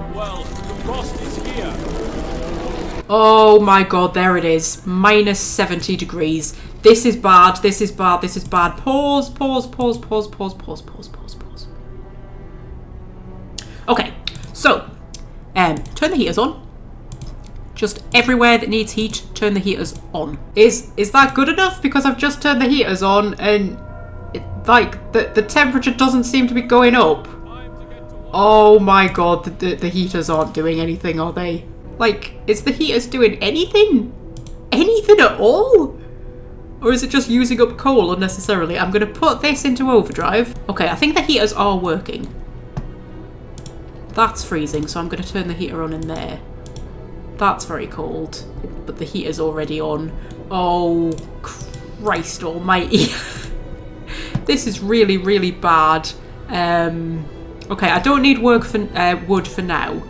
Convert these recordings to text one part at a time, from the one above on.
up well. The frost is here. Oh my god, there it is. Minus 70 degrees. This is bad, this is bad, this is bad. Pause. Okay, so, turn the heaters on. Just everywhere that needs heat, turn the heaters on. Is that good enough? Because I've just turned the heaters on and the temperature doesn't seem to be going up. Oh my god, the heaters aren't doing anything, are they? Like, is the heaters doing anything? Anything at all? Or is it just using up coal unnecessarily? I'm going to put this into overdrive. Okay, I think the heaters are working. That's freezing, so I'm going to turn the heater on in there. That's very cold, but the heater's already on. Oh, Christ almighty. This is really, really bad. Okay, I don't need wood for now.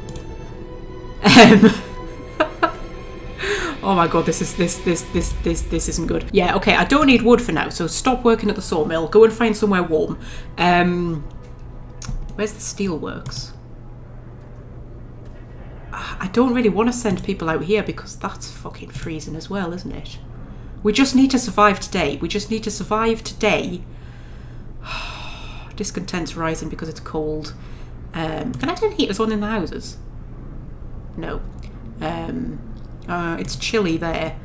Oh my god, this isn't good. Yeah, okay, I don't need wood for now, so stop working at the sawmill. Go and find somewhere warm. Where's the steelworks? I don't really want to send people out here because that's fucking freezing as well, isn't it? We just need to survive today. We just need to survive today. Discontent's rising because it's cold. Can I turn heaters on in the houses? No. It's chilly there.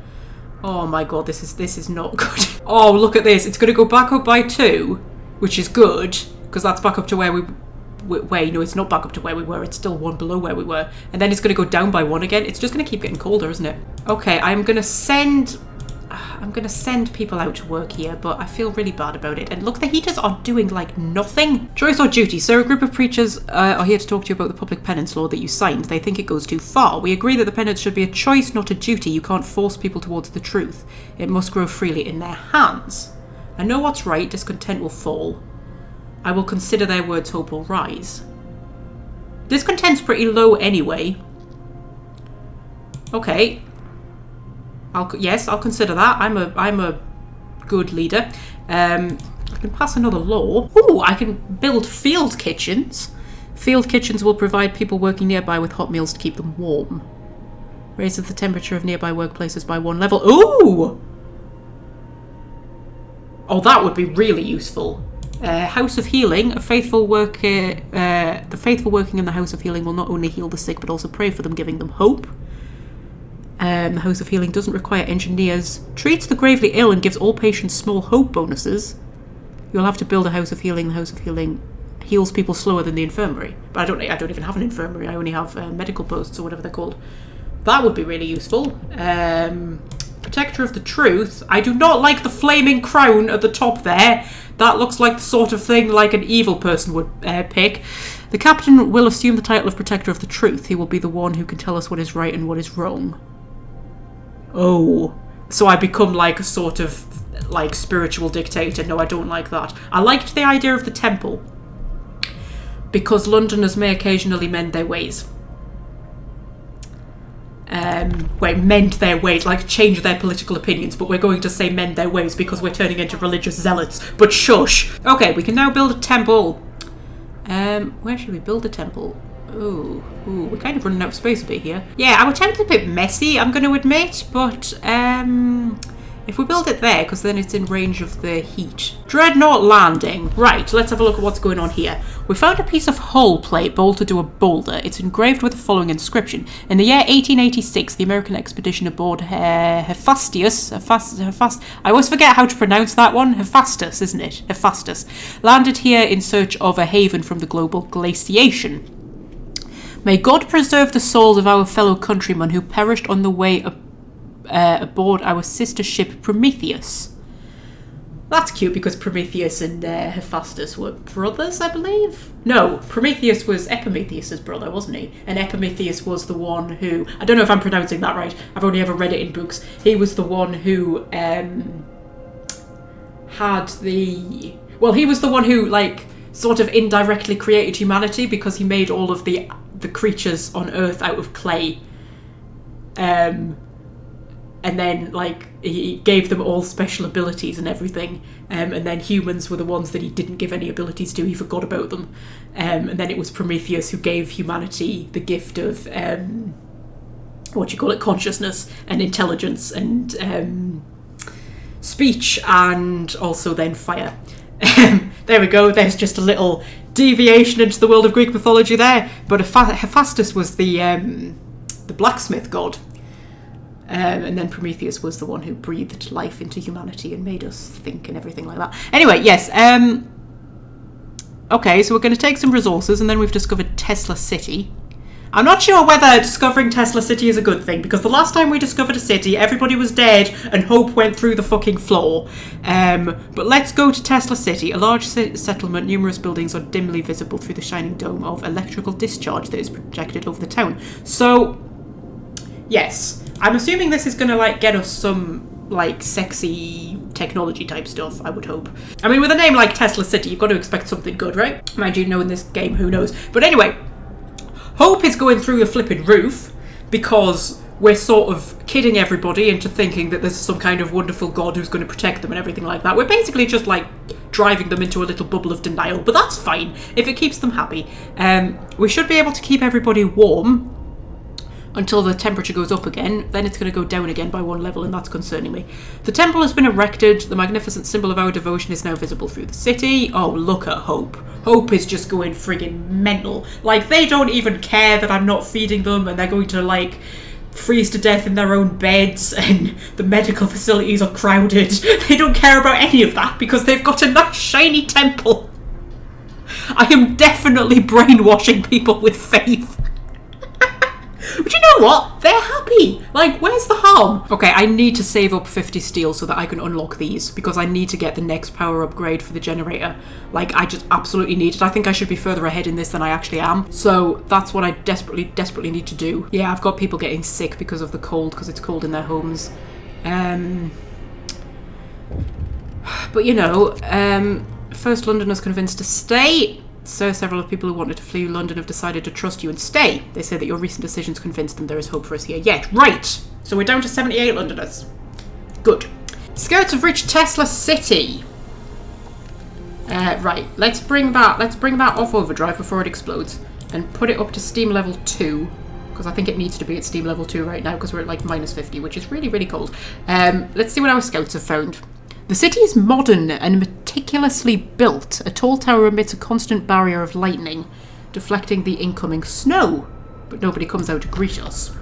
Oh my god, this is not good. Oh, look at this. It's going to go back up by 2, which is good because that's back up to where no, it's not back up to where we were. It's still 1 below where we were. And then it's going to go down by 1 again. It's just going to keep getting colder, isn't it? Okay, I'm going to send people out to work here, but I feel really bad about it. And look, the heaters are doing like nothing. Choice or duty? Sir, a group of preachers are here to talk to you about the public penance law that you signed. They think it goes too far. We agree that the penance should be a choice, not a duty. You can't force people towards the truth. It must grow freely in their hands. I know what's right. Discontent will fall. I will consider their words, hope will rise. Discontent's pretty low anyway. Okay. Yes, I'll consider that. I'm a good leader. I can pass another law. Ooh, I can build field kitchens. Field kitchens will provide people working nearby with hot meals to keep them warm. Raises the temperature of nearby workplaces by 1 level. Ooh! Oh, that would be really useful. House of Healing, the faithful working in the House of Healing will not only heal the sick but also pray for them, giving them hope. The House of Healing doesn't require engineers, treats the gravely ill and gives all patients small hope bonuses. You'll have to build a House of Healing. The House of Healing heals people slower than the infirmary. But I don't even have an infirmary. I only have medical posts or whatever they're called. That would be really useful. Protector of the Truth. I do not like the flaming crown at the top there. That looks like the sort of thing like an evil person would pick. The captain will assume the title of Protector of the Truth. He will be the one who can tell us what is right and what is wrong. Oh. So I become like a sort of like spiritual dictator. No, I don't like that. I liked the idea of the temple. Because Londoners may occasionally mend their ways. Mend their ways, like change their political opinions, but we're going to say mend their ways because we're turning into religious zealots. But shush! Okay, we can now build a temple. Where should we build a temple? Ooh, we're kind of running out of space a bit here. Yeah, our temple's a bit messy, I'm going to admit, but if we build it there, because then it's in range of the heat. Dreadnought Landing. Right, let's have a look at what's going on here. We found a piece of hull plate bolted to a boulder. It's engraved with the following inscription. In the year 1886, the American expedition aboard Hephaestus, I always forget how to pronounce that one. Hephaestus, isn't it? Hephaestus. Landed here in search of a haven from the global glaciation. May God preserve the souls of our fellow countrymen who perished on the way aboard our sister ship Prometheus. That's cute because Prometheus and Hephaestus were brothers, I believe? No, Prometheus was Epimetheus' brother, wasn't he? And Epimetheus was the one who... I don't know if I'm pronouncing that right. I've only ever read it in books. He was the one who had the... Well, he was the one who, like, sort of indirectly created humanity because he made all of the creatures on Earth out of clay. and then like he gave them all special abilities and everything, and then humans were the ones that he didn't give any abilities to. He forgot about them, and then it was Prometheus who gave humanity the gift of consciousness and intelligence and speech, and also then fire. There we go. There's just a little deviation into the world of Greek mythology there. But Hephaestus was the blacksmith god, and then Prometheus was the one who breathed life into humanity and made us think and everything like that. Anyway, yes. Okay, so we're going to take some resources, and then we've discovered Tesla City. I'm not sure whether discovering Tesla City is a good thing, because the last time we discovered a city, everybody was dead and hope went through the fucking floor. But let's go to Tesla City. A large settlement, numerous buildings are dimly visible through the shining dome of electrical discharge that is projected over the town. So, yes, I'm assuming this is going to like get us some like sexy technology type stuff, I would hope. I mean, with a name like Tesla City, you've got to expect something good, right? Mind you, knowing this game, who knows? But anyway, hope is going through the flipping roof because we're sort of kidding everybody into thinking that there's some kind of wonderful god who's going to protect them and everything like that. We're basically just like driving them into a little bubble of denial, but that's fine if it keeps them happy. We should be able to keep everybody warm until the temperature goes up again. Then it's going to go down again by 1 level, and that's concerning me. The temple has been erected. The magnificent symbol of our devotion is now visible through the city. Oh, look at Hope. Hope is just going friggin' mental. Like, they don't even care that I'm not feeding them, and they're going to, like, freeze to death in their own beds, and the medical facilities are crowded. They don't care about any of that because they've got a nice shiny temple. I am definitely brainwashing people with faith. But you know what? They're happy. Like, where's the harm? Okay, I need to save up 50 steel so that I can unlock these, because I need to get the next power upgrade for the generator. Like, I just absolutely need it. I think I should be further ahead in this than I actually am. So that's what I desperately need to do. Yeah, I've got people getting sick because of the cold, because it's cold in their homes. But you know, first Londoners convinced to stay. So several of people who wanted to flee London have decided to trust you and stay. They say that your recent decisions convinced them there is hope for us here yet. Right! So we're down to 78 Londoners. Good. Scouts have reached Tesla City. Right, let's bring that off overdrive before it explodes and put it up to steam level 2, because I think it needs to be at steam level 2 right now because we're at like minus 50, which is really, really cold. Let's see what our scouts have found. The city is modern and meticulously built. A tall tower emits a constant barrier of lightning, deflecting the incoming snow, but nobody comes out to greet us.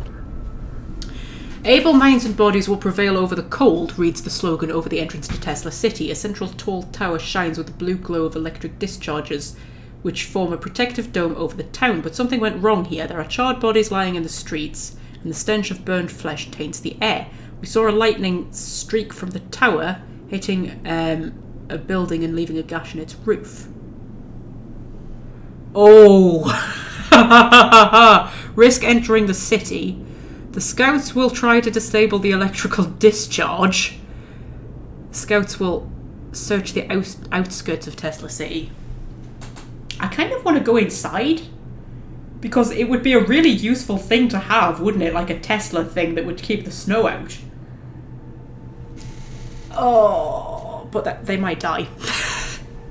Able minds and bodies will prevail over the cold, reads the slogan over the entrance to Tesla City. A central tall tower shines with the blue glow of electric discharges, which form a protective dome over the town. But something went wrong here. There are charred bodies lying in the streets, and the stench of burned flesh taints the air. We saw a lightning streak from the tower, hitting a building and leaving a gash in its roof. Oh! Risk entering the city. The scouts will try to disable the electrical discharge. Scouts will search the outskirts of Tesla City. I kind of want to go inside, because it would be a really useful thing to have, wouldn't it? Like a Tesla thing that would keep the snow out. Oh, but they might die.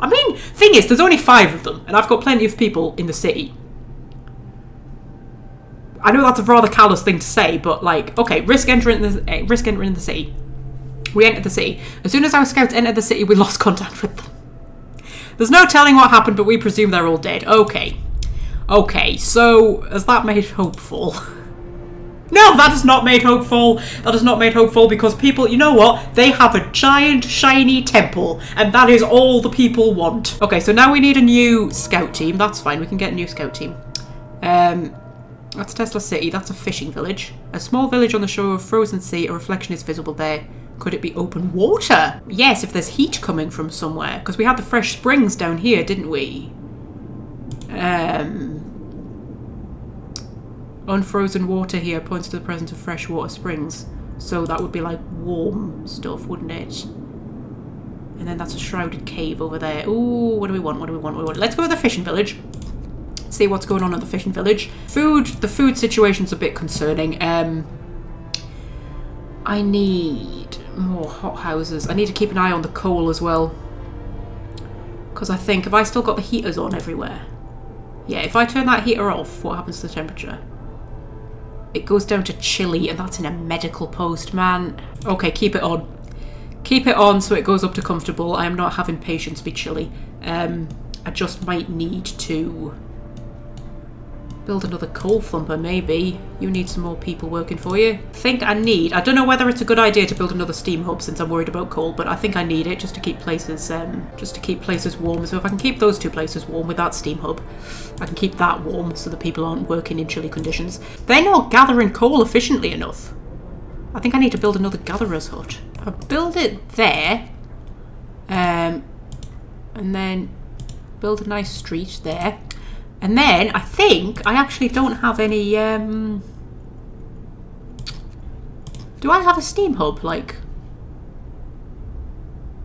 I mean, thing is, there's only 5 of them, and I've got plenty of people in the city. I know that's a rather callous thing to say, but like, okay, risk entering the city. We entered the city. As soon as our scouts entered the city, we lost contact with them. There's no telling what happened, but we presume they're all dead. Okay. Okay, so has that made hopeful? No, that has not made hopeful. That has not made hopeful because people, you know what? They have a giant, shiny temple, and that is all the people want. Okay, so now we need a new scout team. That's fine, we can get a new scout team. That's Tesla City. That's a fishing village. A small village on the shore of frozen sea. A reflection is visible there. Could it be open water? Yes, if there's heat coming from somewhere. Because we had the fresh springs down here, didn't we? Unfrozen water here points to the presence of freshwater springs. So that would be like warm stuff, wouldn't it? And then that's a shrouded cave over there. Ooh, what do we want? What do we want? What do we want? Let's go to the fishing village. See what's going on at the fishing village. The food situation's a bit concerning. I need more hothouses. I need to keep an eye on the coal as well. Because I think, have I still got the heaters on everywhere? Yeah, if I turn that heater off, what happens to the temperature? It goes down to chilly, and that's in a medical post, man. Okay, keep it on. Keep it on so it goes up to comfortable. I am not having patience be chilly. I just might need to build another coal thumper, maybe. You need some more people working for you. I don't know whether it's a good idea to build another steam hub since I'm worried about coal, but I think I need it just to keep places warm. So if I can keep those two places warm with that steam hub, I can keep that warm so that people aren't working in chilly conditions. They're not gathering coal efficiently enough. I think I need to build another gatherer's hut. I'll build it there, and then build a nice street there. And then I think I actually don't have any, do I have a steam hub? Like,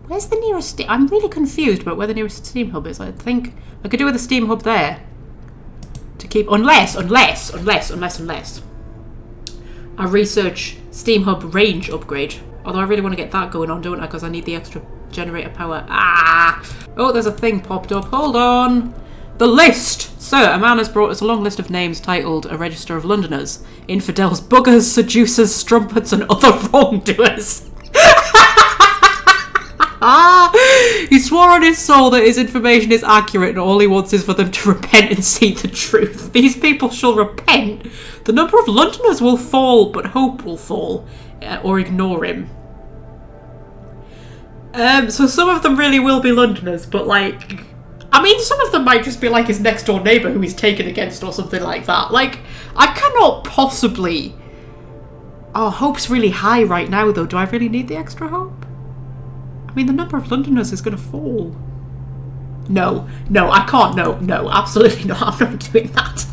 where's the nearest I'm really confused about where the nearest steam hub is. I think I could do with a steam hub there. To keep, unless I research steam hub range upgrade. Although I really want to get that going on, don't I? Because I need the extra generator power. Ah! Oh, there's a thing popped up. Hold on. The list! Sir, a man has brought us a long list of names titled A Register of Londoners. Infidels, buggers, seducers, strumpets, and other wrongdoers. He swore on his soul that his information is accurate and all he wants is for them to repent and see the truth. These people shall repent. The number of Londoners will fall, but hope will fall. Or ignore him. So some of them really will be Londoners, but like... I mean, some of them might just be like his next door neighbour who he's taken against or something like that. Like, I cannot possibly... Oh, hope's really high right now though. Do I really need the extra hope? I mean, the number of Londoners is going to fall. No, I can't. No, absolutely not. I'm not doing that.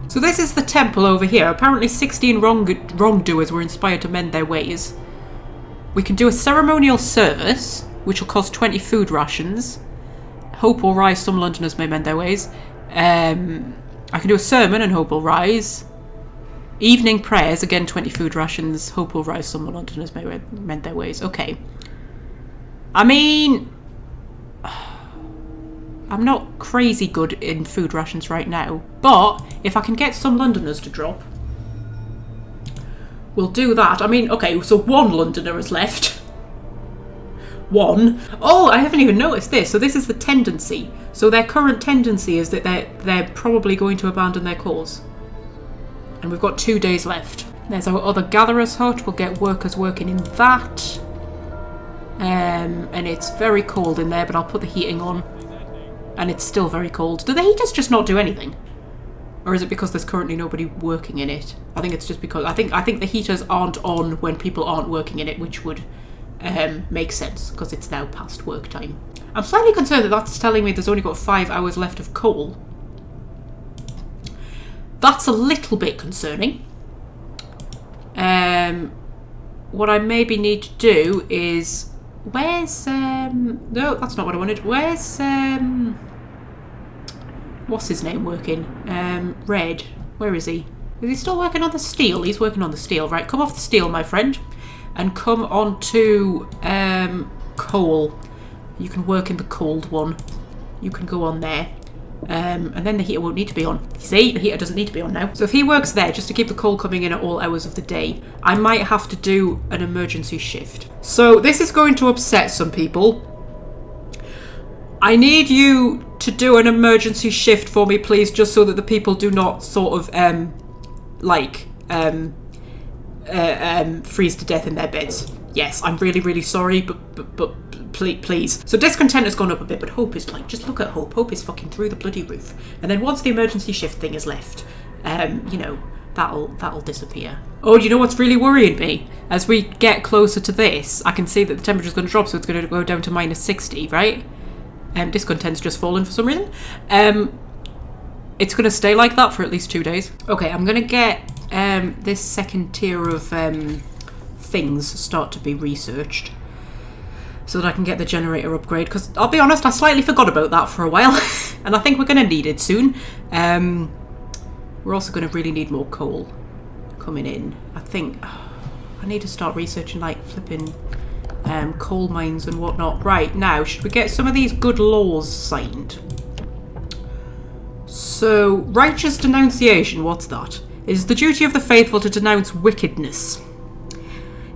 So this is the temple over here. Apparently 16 wrongdoers were inspired to mend their ways. We can do a ceremonial service, which will cost 20 food rations. Hope will rise, some Londoners may mend their ways. I can do a sermon and hope will rise. Evening prayers, again 20 food rations. Hope will rise, some Londoners may mend their ways. Okay. I mean... I'm not crazy good in food rations right now, but if I can get some Londoners to drop, we'll do that. I mean, okay, so one Londoner is left. One. Oh, I haven't even noticed this. So this is the tendency. So their current tendency is that they're probably going to abandon their cause. And we've got 2 days left. There's our other gatherer's hut. We'll get workers working in that. And it's very cold in there, but I'll put the heating on. And it's still very cold. Do the heaters just not do anything? Or is it because there's currently nobody working in it? I think it's just because... I think the heaters aren't on when people aren't working in it, which would make sense, because it's now past work time. I'm slightly concerned that that's telling me there's only got 5 hours left of coal. That's a little bit concerning. What I maybe need to do is... Where's... No, that's not what I wanted. Where's... What's his name working? Red. Where is he? Is he still working on the steel? He's working on the steel. Right, come off the steel, my friend. And come on to coal. You can work in the cold one. You can go on there. And then the heater won't need to be on. See, the heater doesn't need to be on now. So if he works there, just to keep the coal coming in at all hours of the day, I might have to do an emergency shift. So this is going to upset some people. I need you to do an emergency shift for me, please, just so that the people do not sort of, freeze to death in their beds. Yes, I'm really, really sorry, but please. So discontent has gone up a bit, but hope is like, just look at hope. Hope is fucking through the bloody roof. And then once the emergency shift thing is left, you know, that'll disappear. Oh, do you know what's really worrying me? As we get closer to this, I can see that the temperature's going to drop, so it's going to go down to minus 60, right? Discontent's just fallen for some reason. It's going to stay like that for at least 2 days. Okay, I'm going to get this second tier of things start to be researched so that I can get the generator upgrade, because I'll be honest, I slightly forgot about that for a while and I think we're going to need it soon. We're also going to really need more coal coming in. I think I need to start researching like flipping coal mines and whatnot. Right, now, should we get some of these good laws signed? So, righteous denunciation, what's that? It is the duty of the faithful to denounce wickedness.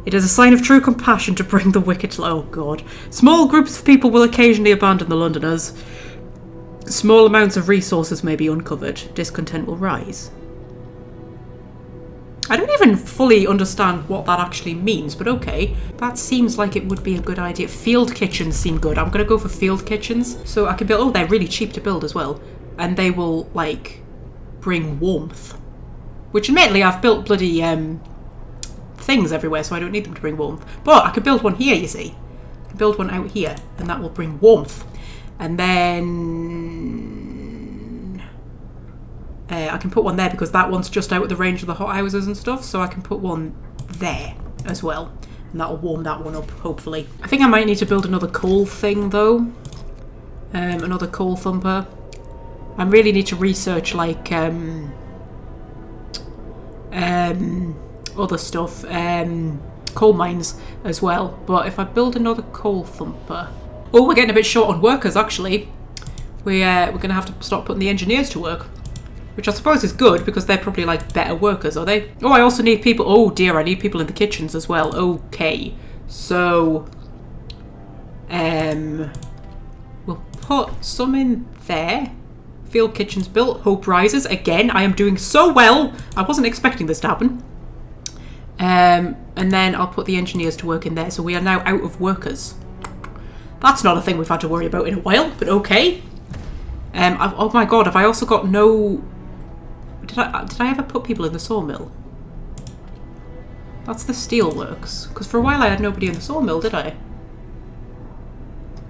It is a sign of true compassion to bring the wicked low. Oh god. Small groups of people will occasionally abandon the Londoners. Small amounts of resources may be uncovered. Discontent will rise. I don't even fully understand what that actually means, but okay. That seems like it would be a good idea. Field kitchens seem good. I'm going to go for field kitchens. So I can build... Oh, they're really cheap to build as well. And they will, like, bring warmth. Which, admittedly, I've built bloody things everywhere, so I don't need them to bring warmth. But I could build one here, you see. I can build one out here, and that will bring warmth. And then... I can put one there because that one's just out of the range of the hothouses and stuff, so I can put one there as well. And that'll warm that one up, hopefully. I think I might need to build another coal thing, though. Another coal thumper. I really need to research, like, other stuff. Coal mines as well. But if I build another coal thumper... Oh, we're getting a bit short on workers, actually. We're going to have to start putting the engineers to work. Which I suppose is good, because they're probably, like, better workers, are they? Oh, I also need people... Oh, dear, I need people in the kitchens as well. Okay. So... we'll put some in there. Field kitchens built. Hope rises. Again, I am doing so well. I wasn't expecting this to happen. And then I'll put the engineers to work in there. So we are now out of workers. That's not a thing we've had to worry about in a while, but okay. Oh my god, have I also got no... Did I ever put people in the sawmill? That's the steelworks. Because for a while I had nobody in the sawmill, did I?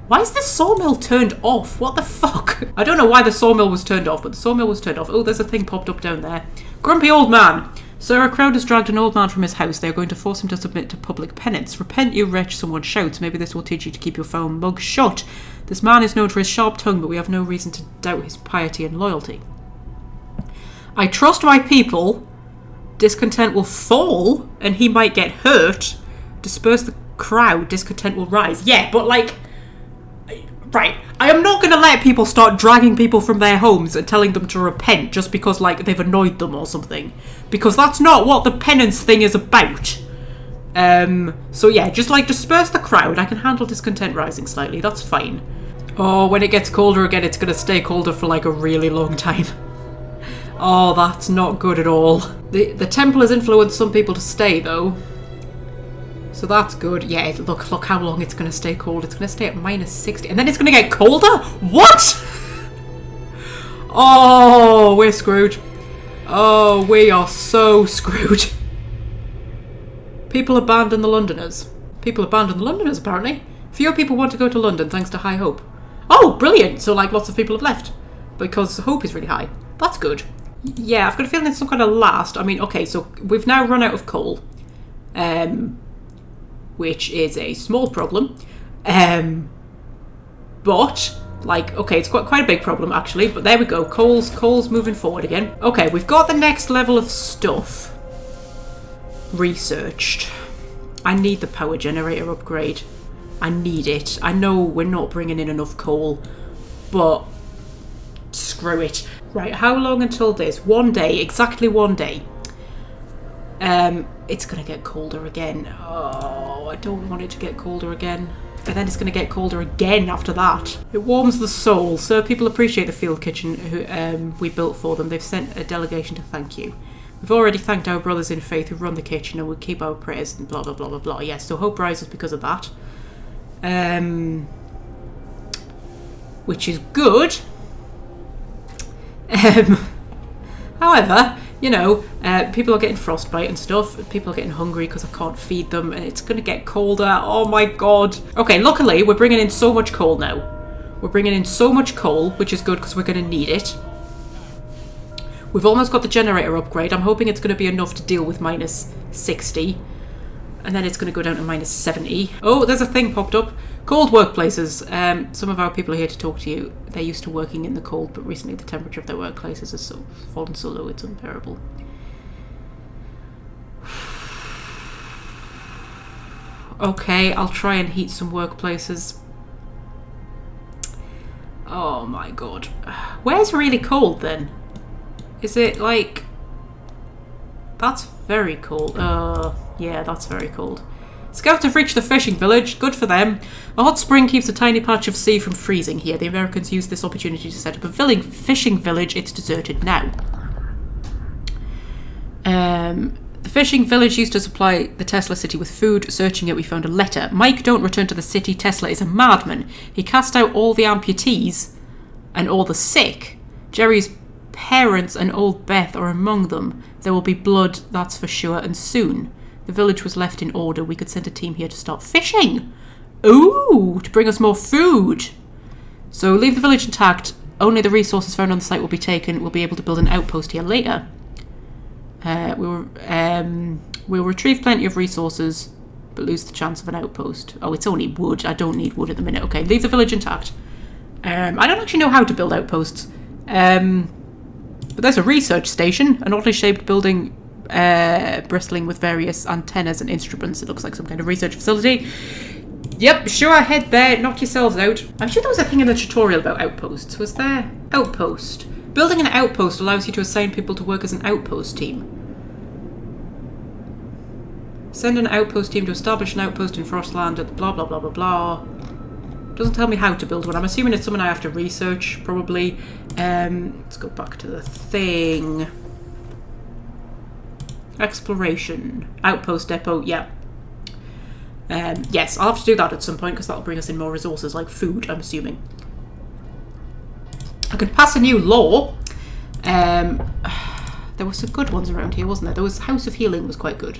Why is the sawmill turned off? What the fuck? I don't know why the sawmill was turned off, but the sawmill was turned off. Oh, there's a thing popped up down there. Grumpy old man. Sir, a crowd has dragged an old man from his house. They are going to force him to submit to public penance. Repent, you wretch, someone shouts. Maybe this will teach you to keep your foul mug shut. This man is known for his sharp tongue, but we have no reason to doubt his piety and loyalty. I trust my people. Discontent will fall, and he might get hurt. Disperse the crowd. Discontent will rise. Yeah, but like... Right, I am not going to let people start dragging people from their homes and telling them to repent just because, like, they've annoyed them or something. Because that's not what the penance thing is about. So yeah, just, like, disperse the crowd. I can handle discontent rising slightly, that's fine. Oh, when it gets colder again, it's going to stay colder for, like, a really long time. Oh, that's not good at all. The temple has influenced some people to stay, though. So that's good. Yeah, look how long it's going to stay cold. It's going to stay at -60. And then it's going to get colder? What? Oh, we're screwed. Oh, we are so screwed. People abandon the Londoners. People abandon the Londoners, apparently. Fewer people want to go to London thanks to high hope. Oh, brilliant. So, like, lots of people have left. Because hope is really high. That's good. Yeah, I've got a feeling it's some kind of last. I mean, okay, so we've now run out of coal. Which is a small problem. But, like, okay, it's quite a big problem, actually. But there we go. Coal's moving forward again. Okay, we've got the next level of stuff researched. I need the power generator upgrade. I need it. I know we're not bringing in enough coal, but screw it. Right, how long until this? 1 day, exactly 1 day. It's gonna get colder again. Oh, I don't want it to get colder again. And then it's gonna get colder again after that. It warms the soul. So people appreciate the field kitchen who we built for them. They've sent a delegation to thank you. We've already thanked our brothers in faith who run the kitchen and will keep our prayers and blah blah blah blah blah. Yes, so hope rises because of that. Which is good. However, you know, people are getting frostbite and stuff. People are getting hungry because I can't feed them, and it's going to get colder. Oh my god. Okay, luckily, we're bringing in so much coal now. We're bringing in so much coal, which is good because we're going to need it. We've almost got the generator upgrade. I'm hoping it's going to be enough to deal with -60. And then it's going to go down to -70. Oh, there's a thing popped up. Cold workplaces. Some of our people are here to talk to you. They're used to working in the cold, but recently the temperature of their workplaces has fallen so low it's unbearable. Okay, I'll try and heat some workplaces. Oh my god. Where's really cold then? Is it like... That's very cold. Yeah, that's very cold. Scouts have reached the fishing village. Good for them. A hot spring keeps a tiny patch of sea from freezing here. The Americans used this opportunity to set up a fishing village. It's deserted now. The fishing village used to supply the Tesla city with food. Searching it, we found a letter. Mike, don't return to the city. Tesla is a madman. He cast out all the amputees and all the sick. Jerry's parents and old Beth are among them. There will be blood, that's for sure, and soon. The village was left in order. We could send a team here to start fishing. Ooh, to bring us more food. So leave the village intact. Only the resources found on the site will be taken. We'll be able to build an outpost here later. We'll retrieve plenty of resources, but lose the chance of an outpost. Oh, it's only wood. I don't need wood at the minute. Okay, leave the village intact. I don't actually know how to build outposts. But there's a research station, an oddly shaped building bristling with various antennas and instruments. It looks like some kind of research facility. Yep, sure, head there, knock yourselves out. I'm sure there was a thing in the tutorial about outposts. Was there? Outpost. Building an outpost allows you to assign people to work as an outpost team. Send an outpost team to establish an outpost in Frostland at blah blah blah blah blah. Doesn't tell me how to build one. I'm assuming it's something I have to research, probably. Let's go back to the thing. Exploration. Outpost depot, yeah. Yes, I'll have to do that at some point because that'll bring us in more resources, like food, I'm assuming. I could pass a new law. There were some good ones around here, wasn't there? There was House of Healing was quite good.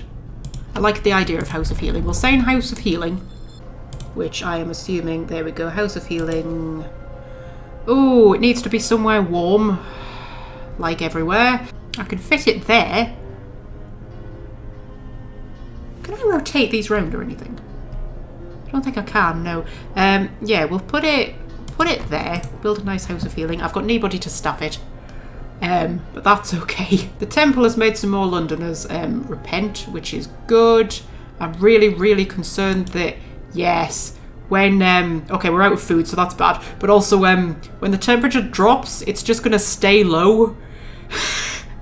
I like the idea of House of Healing. We'll say in House of Healing, which I am assuming, there we go, House of Healing. Oh, it needs to be somewhere warm, like everywhere. I can fit it there. Can I rotate these round or anything? I don't think I can, no. Yeah, we'll put it there. Build a nice House of Healing. I've got nobody to staff it. But that's okay. The temple has made some more Londoners repent, which is good. I'm really, really concerned that, yes, when, okay, we're out of food, so that's bad. But also, when the temperature drops, it's just going to stay low.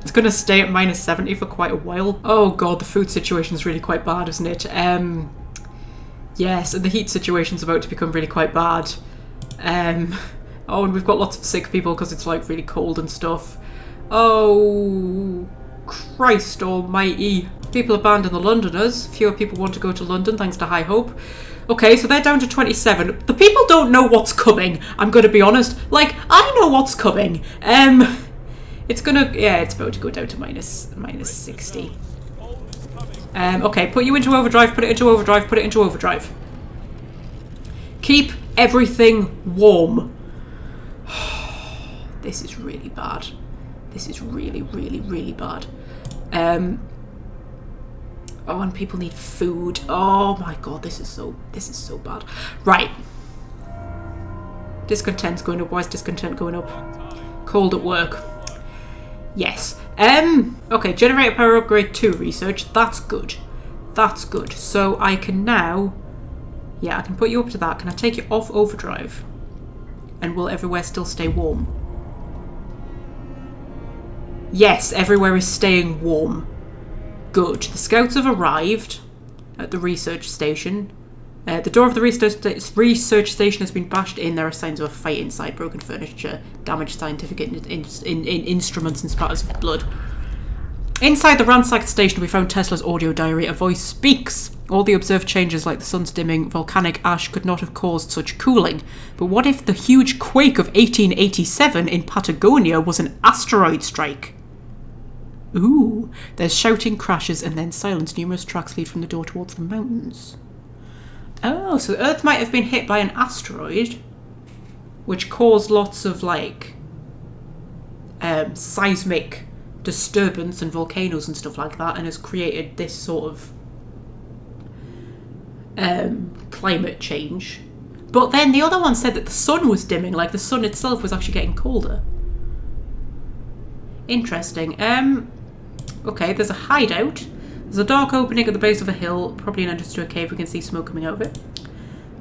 It's going to stay at -70 for quite a while. Oh god, the food situation's really quite bad, isn't it? Yes, and the heat situation's about to become really quite bad. Oh, and we've got lots of sick people because it's like really cold and stuff. Oh, Christ almighty. People abandon the Londoners. Fewer people want to go to London thanks to High Hope. Okay, so they're down to 27. The people don't know what's coming, I'm going to be honest. Like, I know what's coming. It's gonna, yeah, it's about to go down to minus 60. Okay, put you into overdrive, put it into overdrive, put it into overdrive. Keep everything warm. This is really bad. This is really, really, really bad. Oh, and people need food. Oh my god, this is so bad. Right. Discontent's going up. Why is discontent going up? Cold at work. Yes. Okay, generator power upgrade 2 research. That's good. That's good. So I can now... Yeah, I can put you up to that. Can I take you off overdrive? And will everywhere still stay warm? Yes, everywhere is staying warm. Good. The scouts have arrived at the research station. The door of the research station has been bashed in. There are signs of a fight inside. Broken furniture, damaged scientific instruments and spatters of blood. Inside the ransacked station we found Tesla's audio diary. A voice speaks. All the observed changes, like the sun's dimming, volcanic ash, could not have caused such cooling. But what if the huge quake of 1887 in Patagonia was an asteroid strike? Ooh. There's shouting, crashes, and then silence. Numerous tracks lead from the door towards the mountains. Oh, so Earth might have been hit by an asteroid, which caused lots of, like, seismic disturbance and volcanoes and stuff like that, and has created this sort of climate change. But then the other one said that the sun was dimming, like the sun itself was actually getting colder. Interesting. Okay, there's a hideout. There's a dark opening at the base of a hill, probably an entrance to a cave. We can see smoke coming out of it.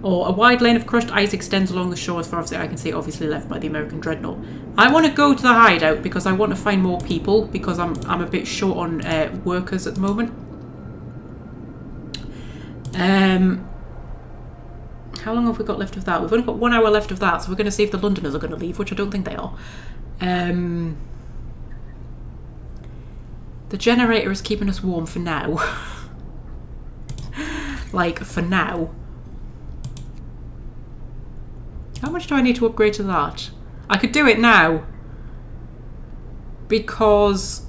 Or a wide lane of crushed ice extends along the shore as far as I can see, obviously left by the American dreadnought. I want to go to the hideout because I want to find more people because I'm a bit short on workers at the moment. How long have we got left of that? We've only got 1 hour left of that, so we're going to see if the Londoners are going to leave, which I don't think they are. The generator is keeping us warm for now. Like, for now. How much do I need to upgrade to that? I could do it now. Because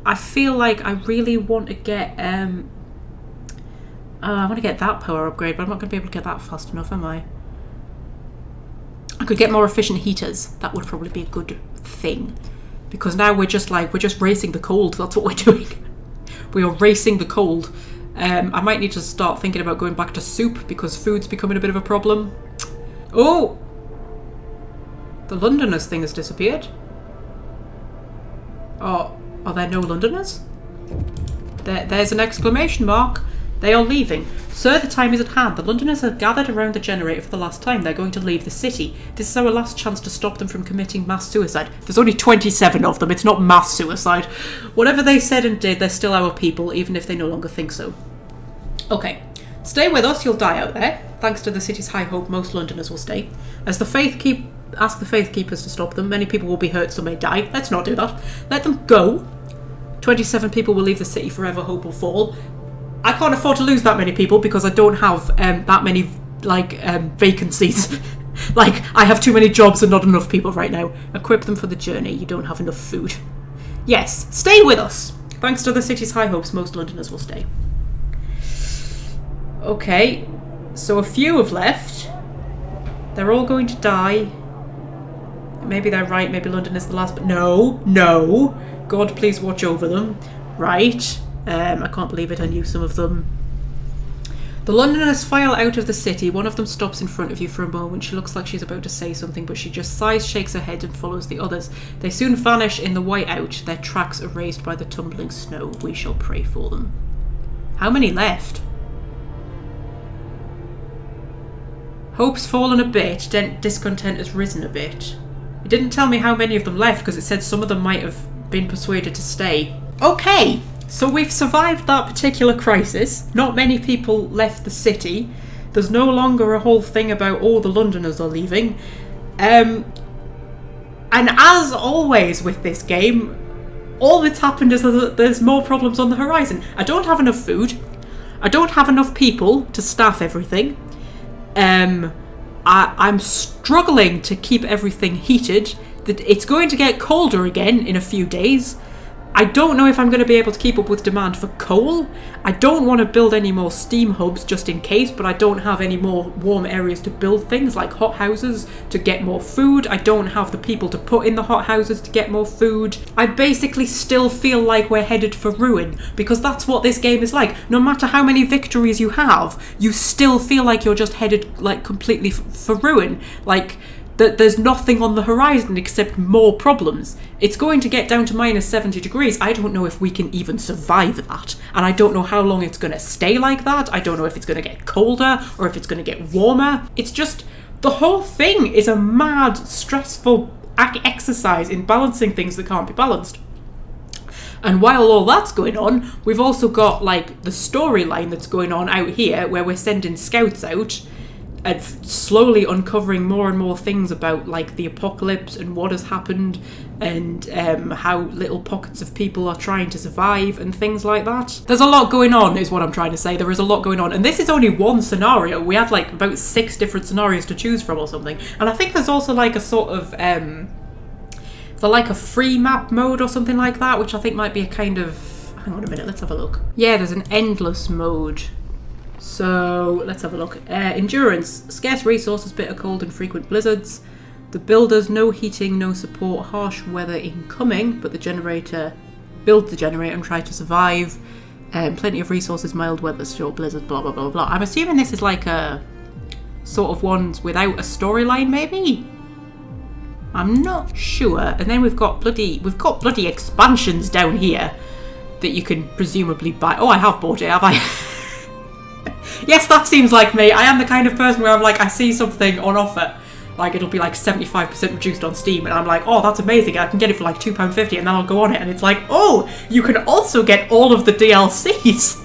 I feel like I really want to get... I want to get that power upgrade, but I'm not going to be able to get that fast enough, am I? I could get more efficient heaters. That would probably be a good thing. Because now we're just racing the cold. That's what we're doing. We are racing the cold. I might need to start thinking about going back to soup because food's becoming a bit of a problem. Oh! The Londoners thing has disappeared. Oh, are there no Londoners? There's an exclamation mark. They are leaving. Sir, the time is at hand. The Londoners have gathered around the generator for the last time. They're going to leave the city. This is our last chance to stop them from committing mass suicide. There's only 27 of them. It's not mass suicide. Whatever they said and did, they're still our people, even if they no longer think so. Okay. Stay with us. You'll die out there. Thanks to the city's high hope, most Londoners will stay. Ask the Faith Keepers to stop them. Many people will be hurt, some may die. Let's not do that. Let them go. 27 people will leave the city forever. Hope will fall. I can't afford to lose that many people because I don't have that many vacancies. Like, I have too many jobs and not enough people right now. Equip them for the journey. You don't have enough food. Yes, stay with us. Thanks to the city's high hopes, most Londoners will stay. Okay, so a few have left. They're all going to die. Maybe they're right, maybe London is the last, but no. God, please watch over them. Right. I can't believe it, I knew some of them. The Londoners file out of the city. One of them stops in front of you for a moment. She looks like she's about to say something, but she just sighs, shakes her head, and follows the others. They soon vanish in the whiteout, their tracks erased by the tumbling snow. We shall pray for them. How many left? Hope's fallen a bit, discontent has risen a bit. It didn't tell me how many of them left, because it said some of them might have been persuaded to stay. Okay! So we've survived that particular crisis. Not many people left the city. There's no longer a whole thing about all the Londoners are leaving. And as always with this game, all that's happened is that there's more problems on the horizon. I don't have enough food. I don't have enough people to staff everything. I'm struggling to keep everything heated. It's going to get colder again in a few days. I don't know if I'm going to be able to keep up with demand for coal. I don't want to build any more steam hubs just in case, but I don't have any more warm areas to build things like hot houses to get more food. I don't have the people to put in the hot houses to get more food. I basically still feel like we're headed for ruin because that's what this game is like. No matter how many victories you have, you still feel like you're just headed like completely for ruin. Like, there's nothing on the horizon except more problems. It's going to get down to minus 70 degrees. I don't know if we can even survive that. And I don't know how long it's going to stay like that. I don't know if it's going to get colder or if it's going to get warmer. It's just, the whole thing is a mad, stressful exercise in balancing things that can't be balanced. And while all that's going on, we've also got like the storyline that's going on out here where we're sending scouts out and slowly uncovering more and more things about like the apocalypse and what has happened and how little pockets of people are trying to survive and things like that. There's a lot going on is what I'm trying to say. There is a lot going on. And this is only one scenario. We had like about 6 different scenarios to choose from or something. And I think there's also like a sort of like a free map mode or something like that, which I think might be a kind of, hang on a minute, let's have a look. Yeah, there's an endless mode. So let's have a look. Endurance, scarce resources, bitter cold and frequent blizzards. The builders, no heating, no support, harsh weather incoming, but the generator, build the generator and try to survive. Plenty of resources, mild weather, short blizzards, blah blah blah blah. I'm assuming this is like a sort of ones without a storyline, maybe? I'm not sure. And then we've got bloody expansions down here. that you can presumably buy. Oh, I have bought it, have I? Yes, that seems like me. I am the kind of person where I'm like, I see something on offer. Like, it'll be like 75% reduced on Steam, and I'm like, oh, that's amazing. I can get it for like £2.50, and then I'll go on it, and it's like, oh, you can also get all of the DLCs.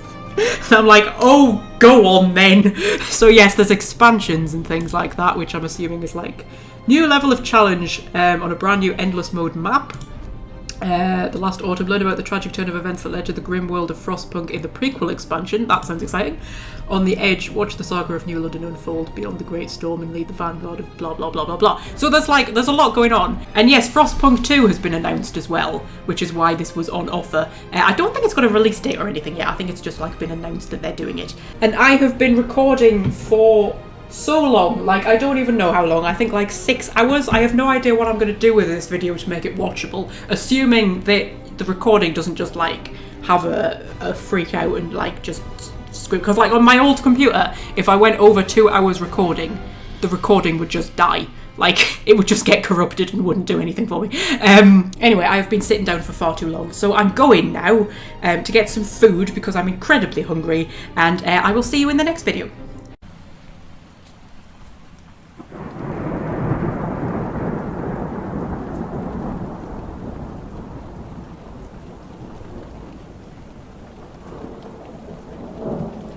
And I'm like, oh, go on then. So yes, there's expansions and things like that, which I'm assuming is like new level of challenge on a brand new endless mode map. The last autumn, learn about the tragic turn of events that led to the grim world of Frostpunk in the prequel expansion. That sounds exciting. On the Edge, watch the saga of New London unfold beyond the Great Storm and lead the vanguard of blah blah blah blah blah. So there's a lot going on. And yes, Frostpunk 2 has been announced as well, which is why this was on offer. I don't think it's got a release date or anything yet. I think it's just like been announced that they're doing it. And I have been recording for so long, like I don't even know how long. I think like 6 hours. I have no idea what I'm going to do with this video to make it watchable, assuming that the recording doesn't just like have a freak out and like just script, because like on my old computer, if I went over 2 hours recording, the recording would just die. Like, it would just get corrupted and wouldn't do anything for me. Anyway, I have been sitting down for far too long, so I'm going now to get some food because I'm incredibly hungry, and I will see you in the next video.